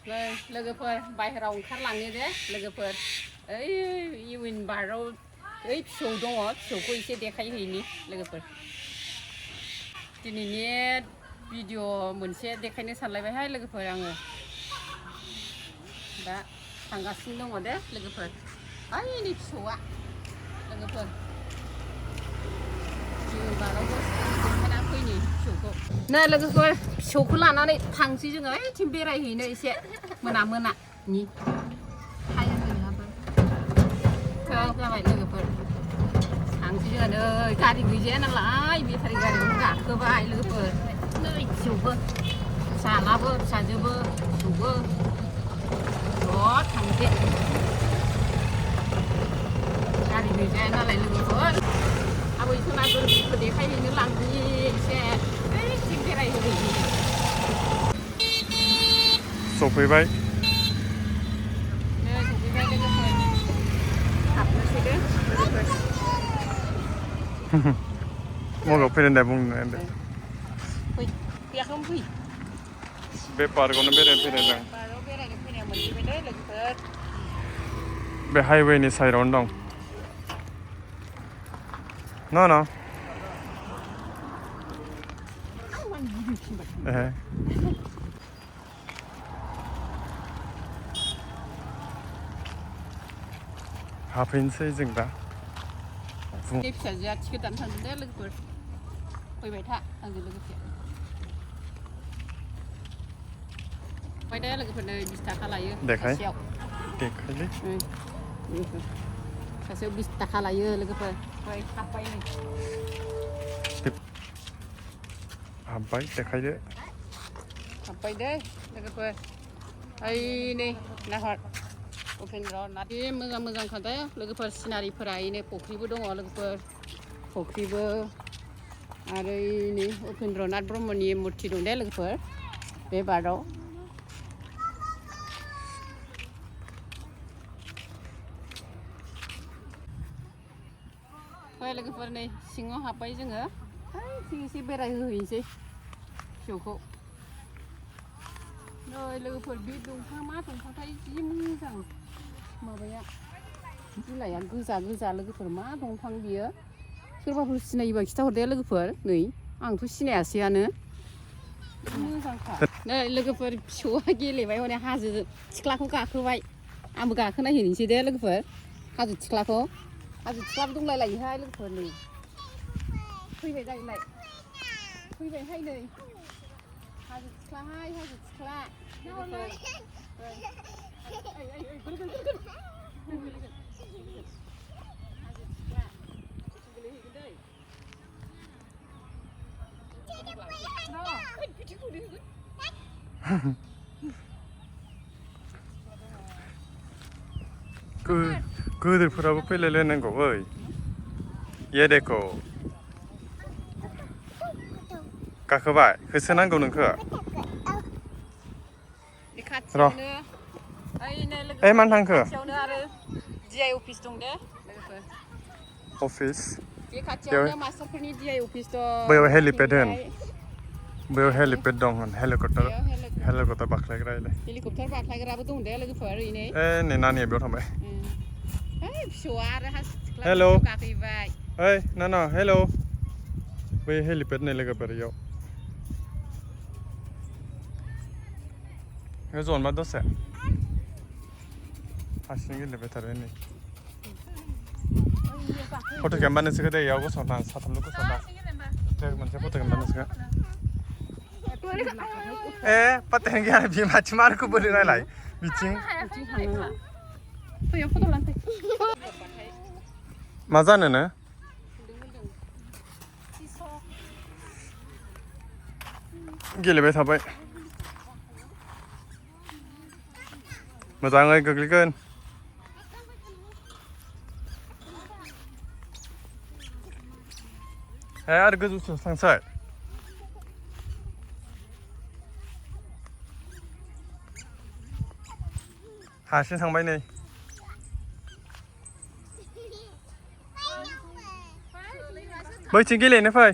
लोगोफोर बाहेराव ओंखारलाङो दे लोगोफोर ओइ इउएन बाराव ओइ फिसौ दङ फिसौखौ एसे देखायहैनि लोगोफोर दिनैनि भिडिअ मोनसे देखायनो सानलायबायहाय लोगोफोर आङो दा थांगासिनो दङ दे लोगोफोर ओइनि फिसौआ लोगोफोर इउएन बारावबो देखायना फैनि फिसौखौ नै लोगोफोर फिसौखौ लानानै थांसै जोङो ओइथिं बेरायहैनो एसे मोनानि जाबाय लोगोफोर थांसै जोङो नै गारि गैजाया नालाय बेटारि गारियावनो गाखोबाय लोगोफोर नै फिसौबो फिसालाबो फिसाजोबो फिसौबो ज' थांसै गारि गैजाया नालाय लोगोफोर आबै सना गोरबोखौ देखायहैनो लांनि एसे ओइथिं बेरायहैनि सफैबाय मगाव फैनो होनना बुंनो होनदों बे पार्कआवनो बेरायनो फैनाय जों बे हाइवेनि साइडआवनो दं न हाबफैनोसै जों दा फिसाजोआ टिकेट दाननो थांदों दे लोगोफोर फैबाय था आंजों लोगोसे फैबाय दे लोगोफोरनो 20 थाखा लायो सासेयाव देखायलै सासेयाव 20 थाखा लायो लोगोफोर फै हाबबाय नै हाबबाय देखायदो हाबबाय दे लोगोफोर ओइ नै नाहर उपेन्द्र नाथ मोजां मोजांखा दे लोगोफोर सिनारिफोरा नै फुख्रिबो दङ लोगोफोर फुख्रिबो आरो नै उपेन्द्र नाथ ब्रह्मनि मुर्ति दं दे लोगोफोर बे बाराव फै लोगोफोर नै सिङाव हाबबाय जोङो सिं एसे बेरायहोहैनोसै फिसौखौ नै लोगोफोर बे दंफां मा दंफांथाय जि मोजां माबाया बिलाइआ गोजा लोगोफोर मा दंफां बियो सोरबाफोर सिनायोबा खिथाहरदे लोगोफोर नै आंथ' सिनायासैयानो मोजांखा नै लोगोफोर फिसौआ गेलेबाय हनै हाजो थिख्लाखौ गाखोबाय आंबो गाखोनायहैनोसै दे लोगोफोर हाजो थिख्लाबो दंलायलायोहाय लोगोफोर नै फैबायहाय नै हाजो थिख्लाहाय हाजो थिख्ला गोदोरफोराबो फैलायलायनांगौ ओइ ये देखो गाखोबाय होसोनांगौ नोंखौ र' ओइ मानो थांखो आरो DI अफिस दं दे लोगोफोर अफिस बे खाथियावनो मास्टारफोरनि DI अफिस दं बैयाव हेलिपेड होन बैयाव हेलिपेड दं होन हेलिकप्टार बाख्लायग्रा हेलिकप्टार बाख्लायग्राबो दं दे लोगोफोर ओइ नै नानिया बेयाव थांबाय फिसौआ आरो हाजो हेल' गाखहैबाय ओइ ना हेल' बै हेलिपेड नै लोगोफोर इयाव जनबा दसे हारसिं गेलेबाय थारो नै फट' खेबबा नोंसोरखौ दे इयाव गसंना साथामल' गसंना मोनसे फट' खेबबा नोंसोरखौ पत्तायानो गैया बिमाथि मारखौ बोरै नायलाय बिथिं मा जानोनो गेलेबाय थाबाय मोजाङै गोग्लैगोन आरो गोजौसिम थांसै हारसिं थांबाय नै बैथिं गेलेनो फै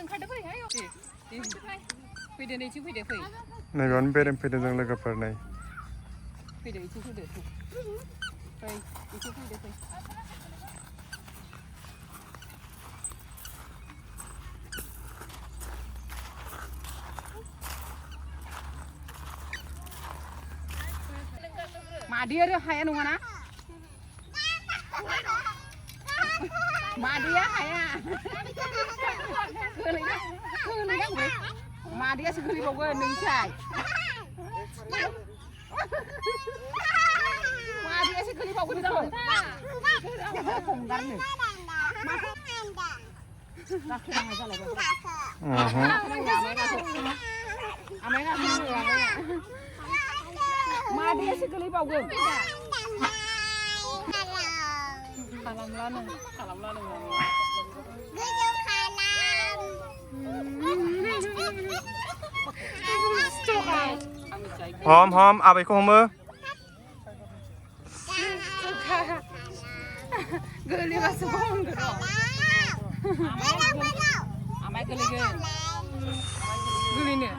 ओंखारदो फै आयौ फैदो नै फैदो फै नैबेयावनो बेरायफैदों जों लोगोफोर नै फैदो इथिं फैदो फै इथिं फैदो फै मादै आरो हाया नङाना मादैया हाया गोलैनांगौ मादैयासो गोलैबावगोन नोंसाय मादैयासो गोलैबावगोन हमगारनो गाखोनाङा जालायबाय आमाय गाखोनांगौ मादैयासो गोलैबावगोन खालामलानो हम आबैखौ हमो गोलैबासो हमगोन आमाय गोलैगोन गोलैनो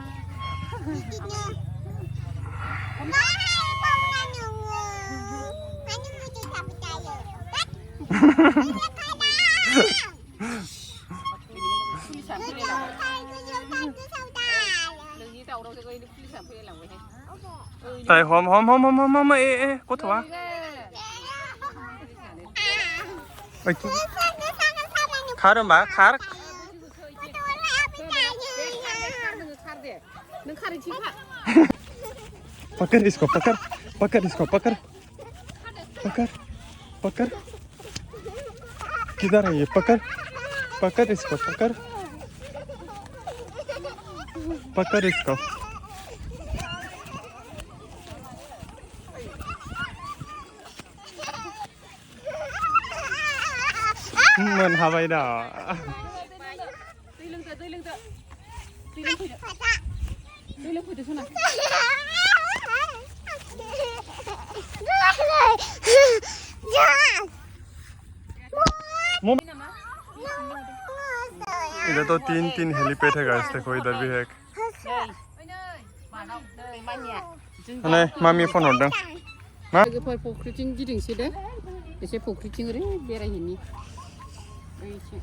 Tay hom có thua khá đâu bà khá pakar इसको पकड़ किधर है ये पकड़ इसको पकड़ इसको मन हाबाय दा दै लोंफैदो सना इधर तो तीन हेलीपैड है गाइस देखो इधर भी है नै मामी फन हरदों मा लोगोफोर फुख्रिथिं गिदिंसै दे एसे फुख्रिथिं ओरै बेरायहैनि ओइथिं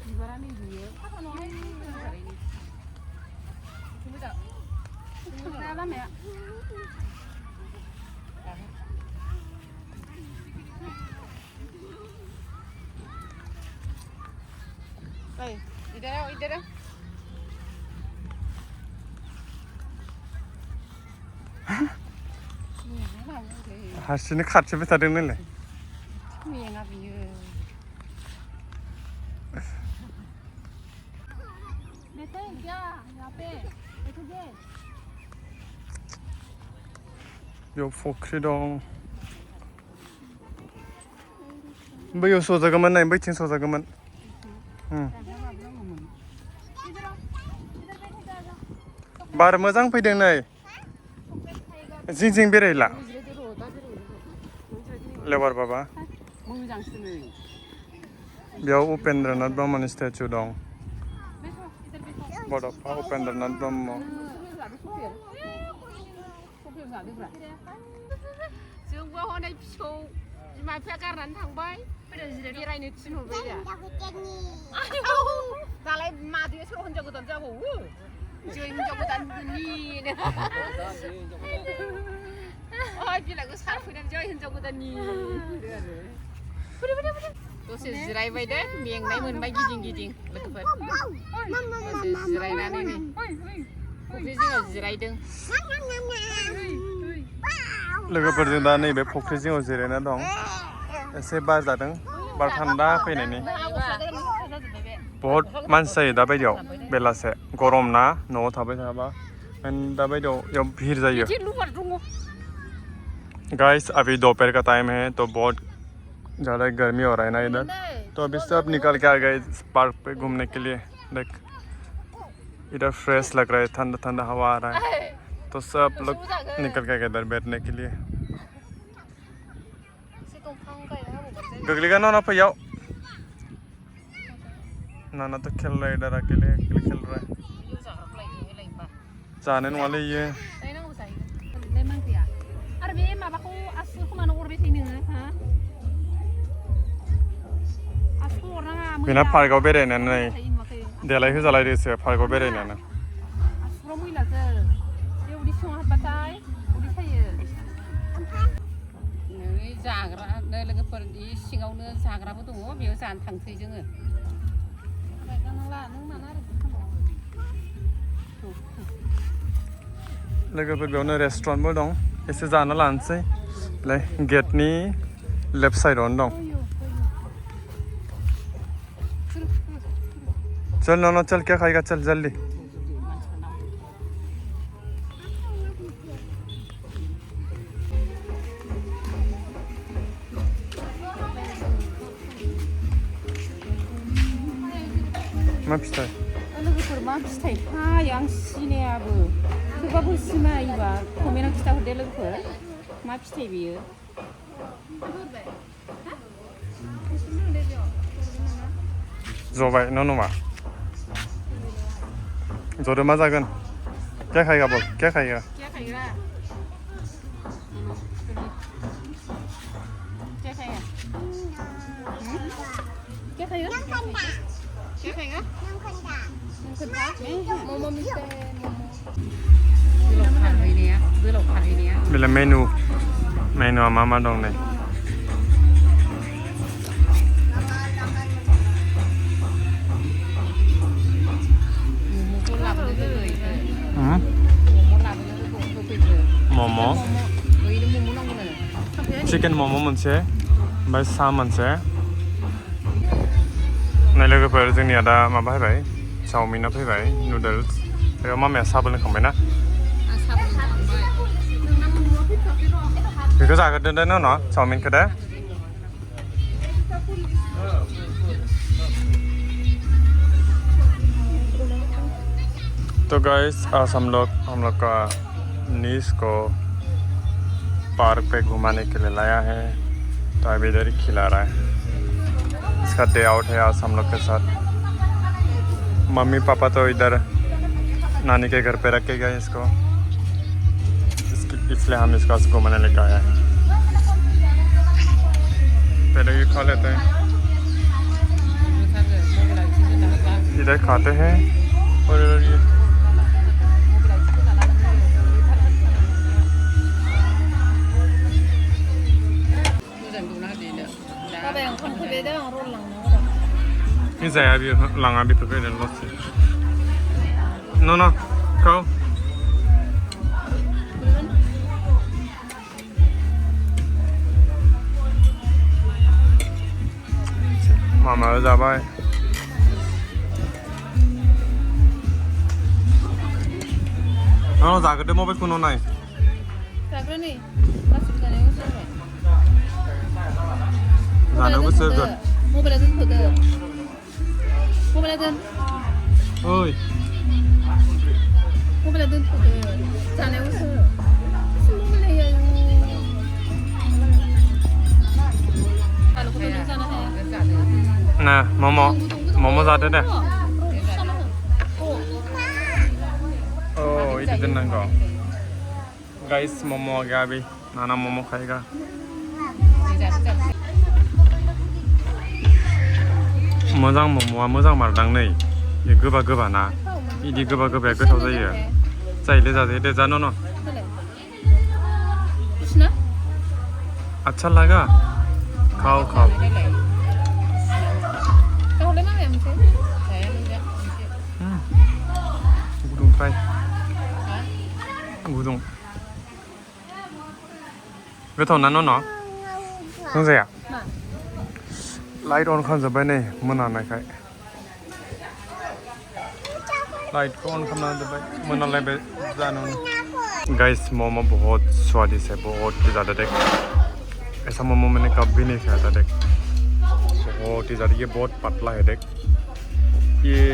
बिबारा नै बियो मोजां लामाया Đây, đi đây. हारसिंनो खाथिबाय थादों नालाय मेङा बियो बेयाव फुख्रि दं बैयाव सजागौमोन नाय बैथिं सजागौमोन बार मोजां फैदों नै जिं बेरायला लेबार बाबा बेयाव उपेन्द्रनाथ ब्रह्मनि स्टेचु दं बड'फा उपेन्द्रनाथ ब्रह्म जोंबो हनै फिसौ बिमा बिफाया गारनानै थांबाय बेरायनो थिनहरबाय दालाय मादैयासो हिनजाव गोदान जाबावो जै हिनजाव गोदाननि बिलाइखौ सारफैनानै जै हिनजाव गोदाननि दसे जिरायबाय दे मेंनाय मोनबाय गिदिं लोगोफोर दसे जिरायनानै नै फुख्रि जिङाव जिरायदों लोगोफोरजों दा नैबे फुख्रि जिङाव जिरायना दं एसे बार जादों बार थान्दा फैनायनि बहुत मानसि जायो दा बायदियाव बेलासे गरम ना न'आव थाबाय थाबा दा बायदियाव याव भीड़ जायो गाइस अभी दोपहर का टाइम है तो बहुत ज़्यादा गर्मी हो रहा है ना इधर तो अभी सब निकल के आ गए पार्क पे घूमने के लिए देख इधर फ्रेश लग रहा है ठंडा हवा आ रहा है तो सब लोग निकल के इधर बैठने के लिए गगलेगा ना भैया नाना तो खेल रहा है इधर अकेले अकेले खेल रहा है जाने वाले ये बिना पार्क आव बेरायनानै देलाय होजालाय देसो पार्क आव बेरायनानै जाग्रा लोगोफोर सिङावनो जाग्राबो दङ बेयाव जानो थांसै जोङो लोगोफोर बेयावनो रेस्टुरेन्टबो दं एसे जाना लानोसै गेटनि लेफ्ट साइडआवनो दं चल नो चल क्या खाएगा चल जल्दी मा फिथाइ लोगोफोर मा फिथाइ थाय आं सिनायाबो सोरबाफोर सिनायोबा कमेन्टआव खिथाहरदे लोगोफोर मा फिथाइ बेयो जबाय न नमा जदो मा जागोन क्या खाएगा बोल क्या खाएगा क्या खाएगा क्या खाएगा क्या खाएगा क्या खाएगा बेला मेनु मेनुआ मा दं नै मम' चिकेन मम' मोनसे ओमफ्राय सा मोनसे नै लोगोफोर जोंनिया दा माबा फैबाय चावमिना फैबाय नुडल्स बेयाव मामाया साबो लोंखांबायना बेखौ जाग्रोदो दे न' चावमिनखौ दे तो गाइस आज हम लोग का नीस को पार्क पे घुमाने के लिए लाया है तो अभी इधर ही खिला रहा है इसका डे आउट है आज हम लोग के साथ मम्मी पापा तो इधर नानी के घर पे रखे गए इसको इसलिए हम इसको घुमाने लेकर आया है पहले ये खा लेते हैं इधर खाते हैं और ये ini saya biar langar di pergi dan lost. No, kau. Mama udah baik. Oh, jaga deh mobil kuno naik. Jaga nih, masuk ke dalam sana. Sana besar kan? Mobil itu sudah. Mobil itu. Oi. Mobil itu sudah. Sana besar. Mobil yang. Kalau kita di sana है. Nah, momo ada deh. Oh, itu tenang kok. Guys, momo आ गया अभी. नाना मोमो खाएगा. मोजां मम'आ मोजां मारदां नै बे गोबा गोबाना इदि गोबा गोबाया गोथाव जायो जायोलै जाजायो दे जानो न अच्छा लगा खाओ गुदुं फ्राय गुदुं गोथाव ना न जाया लाइट ऑन खालामजोब्बाय नै मोनानायखाय लाइटखौ ऑन खालामना दोनबाय मोनालायबाय जानो गाइस मोमो बहुत स्वादिष्ट है बहुत ही ज़्यादा देख ऐसा मोमो मैंने कभी नहीं खाया था देख बहुत ही ज़्यादा ये बहुत पतला है देख ये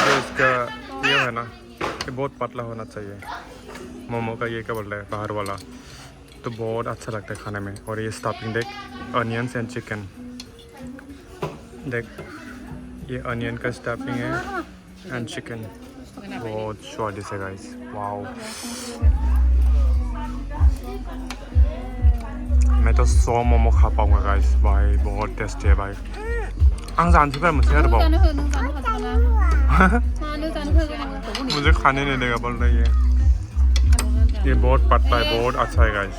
जो इसका ये है ना ये बहुत पतला होना चाहिए मोमो का ये क्या बोल रहा है बाहर वाला तो बहुत अच्छा लगता है खाने में और ये स्टफिंग देख अनियंस एंड चिकन देख ये अनियन का स्टफिंग है एंड चिकन बहुत स्वादिष्ट है गाइस वाओ मैं तो 100 मोमो खा पाऊंगा गाइस भाई बहुत टेस्टी है भाई आं जानसिफोर मोनसे आरोबाव मुझे खाने नहीं देगा बोल रही है ये बहुत पतला है बहुत अच्छा है गाइस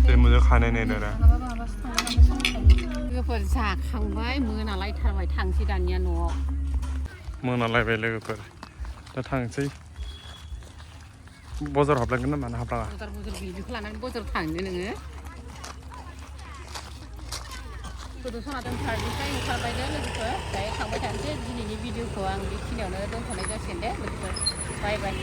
ये मुझे खाने नहीं दे रहा लोगोफोर जाखांबाय मोनालायथारबाय थांसै दानिया न'आव मोनालायबाय लोगोफोर दा थांसै बाजार हाबलांगोन नामा हाबलाङा बाजार बिदिखौ लानानै बाजार थांनो नोङो गोदोसना दोनथारनिफ्राय ओंखारबाय दे लोगोफोर दायो थांबाय थानोसै दिनैनि भिडिअखौ आं बेखिनियावनो दोनथ'नाय जासिगोन दे लोगोफोर बाय बाय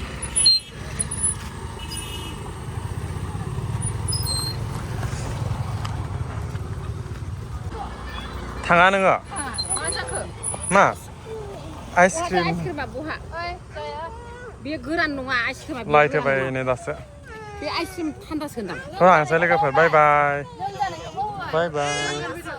थाङा नोङो मा जाखो मा आइसक्रिम आइसक्रिमा बहा बे गोरान नङा आइसक्रिमा लाइट होबाय नै दासो बे आइसक्रिम थान्दासो होनदां लांसै लोगोफोर बाय बाय बाय बाय